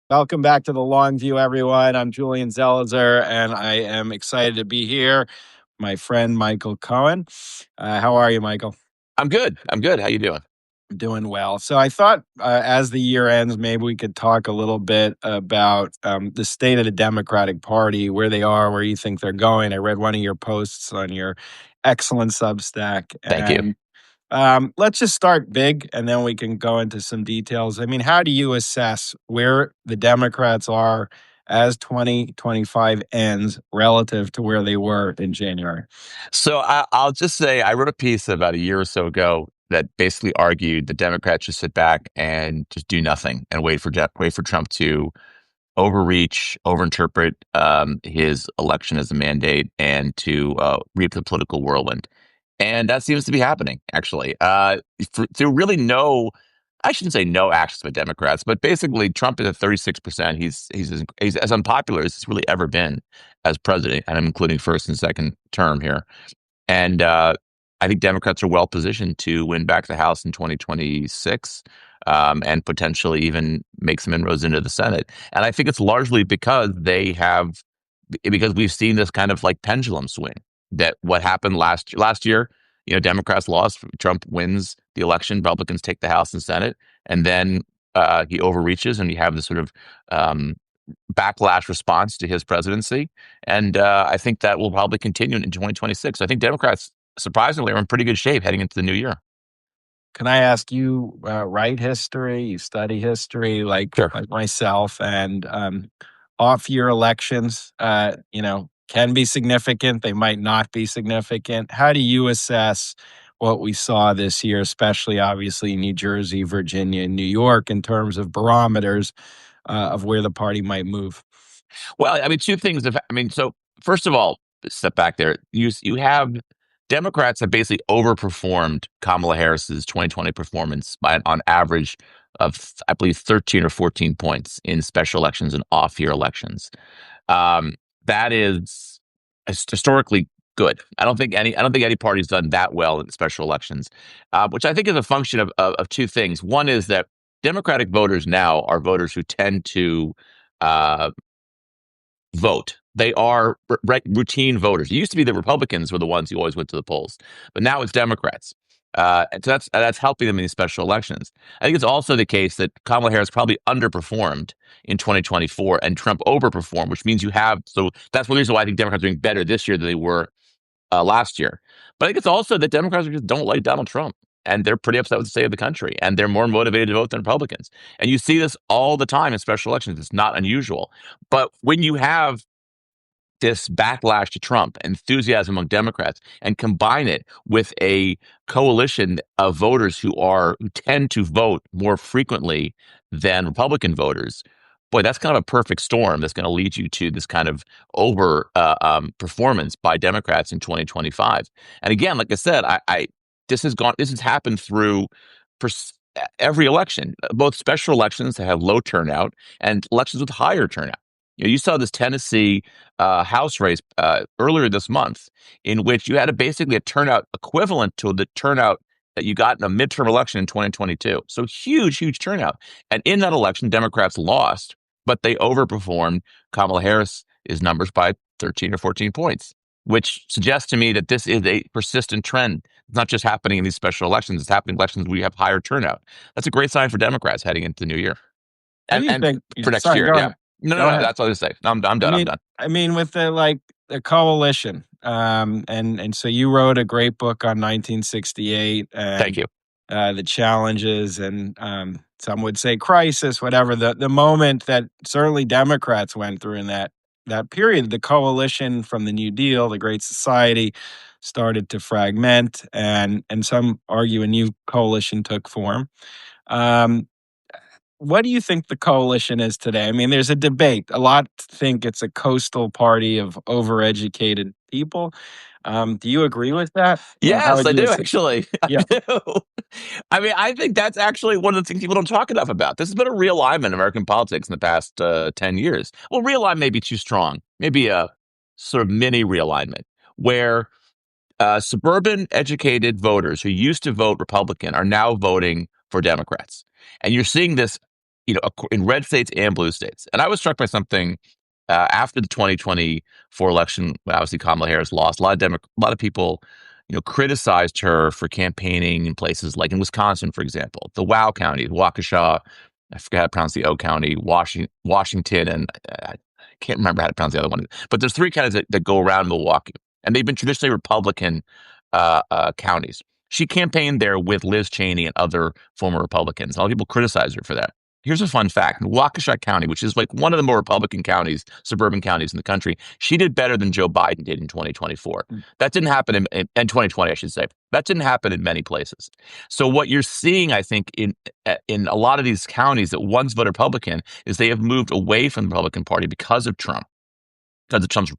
Welcome back to the Long View, everyone. I'm Julian Zelizer, and I am excited to be here. My friend Michael Cohen. How are you, Michael? I'm good. I'm good. How you doing? Doing well. So I thought as the year ends, maybe we could talk a little bit about the state of the Democratic Party, where they are, where you think they're going. I read one of your posts on your excellent Substack, Thank you. and let's just start big and then we can go into some details. I mean, how do you assess where the Democrats are as 2025 ends relative to where they were in January? So I'll just say I wrote a piece about a year or so ago that basically argued the Democrats should sit back and just do nothing and wait for Trump to overreach, overinterpret his election as a mandate, and to reap the political whirlwind. And that seems to be happening, actually. Through really I shouldn't say no actions by Democrats, but basically Trump is at 36%. He's as unpopular as he's really ever been as president, and I'm including first and second term here. And I think Democrats are well positioned to win back the House in 2026, and potentially even make some inroads into the Senate. And I think it's largely because we've seen this kind of like pendulum swing. That what happened last year, Democrats lost, Trump wins the election, Republicans take the House and Senate, and then he overreaches, and you have this sort of backlash response to his presidency. And I think that will probably continue in 2026. I think Democrats, surprisingly, are in pretty good shape heading into the new year. Can I ask you, write history, you study history Sure. like myself, and off-year elections, can be significant. They might not be significant. How do you assess what we saw this year, especially obviously New Jersey, Virginia, and New York, in terms of barometers of where the party might move? Well, I mean, two things. So first of all, step back there. You have Democrats have basically overperformed Kamala Harris's 2020 performance by on average of, I believe, 13 or 14 points in special elections and off-year elections. That is historically good. I don't think any party's done that well in special elections, which I think is a function of two things. One is that Democratic voters now are voters who tend to uh, vote. They are routine voters. It used to be the Republicans were the ones who always went to the polls, but now it's Democrats. And so that's helping them in these special elections. I think it's also the case that Kamala Harris probably underperformed in 2024 and Trump overperformed, which means so that's one reason why I think Democrats are doing better this year than they were last year. But I think it's also that Democrats just don't like Donald Trump, and they're pretty upset with the state of the country, and they're more motivated to vote than Republicans. And you see this all the time in special elections. It's not unusual. But when you have this backlash to Trump, enthusiasm among Democrats, and combine it with a coalition of voters who tend to vote more frequently than Republican voters, boy, that's kind of a perfect storm that's going to lead you to this kind of over performance by Democrats in 2025. And again, like I said, this has happened through pers- every election, both special elections that have low turnout and elections with higher turnout. You saw this Tennessee House race earlier this month, in which you had basically a turnout equivalent to the turnout that you got in a midterm election in 2022. So huge, huge turnout. And in that election, Democrats lost, but they overperformed Kamala Harris's numbers by 13 or 14 points, which suggests to me that this is a persistent trend. It's not just happening in these special elections. It's happening in elections where you have higher turnout. That's a great sign for Democrats heading into the new year What do you and think? for next Sorry, year. go Yeah. ahead. No, no, Go no. ahead. That's all I say. No, I'm I done. I'm mean, done. with the coalition, and so you wrote a great book on 1968 Thank and you. the challenges and some would say crisis, whatever the moment that certainly Democrats went through in that period. The coalition from the New Deal, the Great Society, started to fragment, and some argue a new coalition took form. Um, what do you think the coalition is today? I mean, there's a debate. A lot think it's a coastal party of overeducated people. Do you agree with that? And how Yes, would I you do assess? actually. I Yeah. do. I mean, I think that's actually one of the things people don't talk enough about. This has been a realignment in American politics in the past 10 years. Well, realignment may be too strong. Maybe a sort of mini realignment where suburban educated voters who used to vote Republican are now voting for Democrats. And you're seeing this in red states and blue states. And I was struck by something after the 2024 election. Obviously, Kamala Harris lost. A lot of people, criticized her for campaigning in places like in Wisconsin, for example, the Wow County, Waukesha. I forget how to pronounce the O County, Washington, and I can't remember how to pronounce the other one. But there's three counties that go around Milwaukee, and they've been traditionally Republican counties. She campaigned there with Liz Cheney and other former Republicans. A lot of people criticize her for that. Here's a fun fact. In Waukesha County, which is like one of the more Republican counties, suburban counties in the country, she did better than Joe Biden did in 2024. That didn't happen in 2020, I should say. That didn't happen in many places. So what you're seeing, I think, in a lot of these counties that once voted Republican is they have moved away from the Republican Party because of Trump's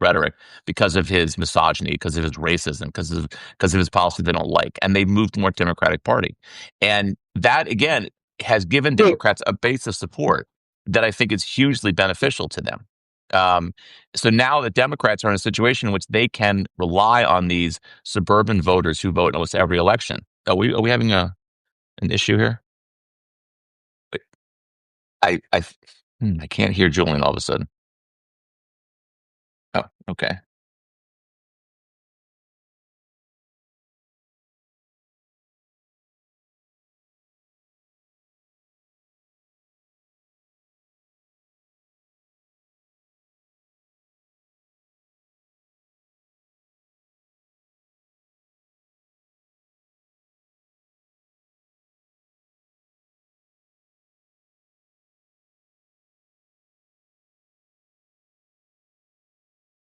rhetoric, because of his misogyny, because of his racism, because of his policy they don't like, and they've moved more Democratic Party, and that again has given Democrats a base of support that I think is hugely beneficial to them. Um, so now the Democrats are in a situation in which they can rely on these suburban voters who vote in almost every election. Are we having an issue here? I I can't hear Julian all of a sudden. Oh, okay.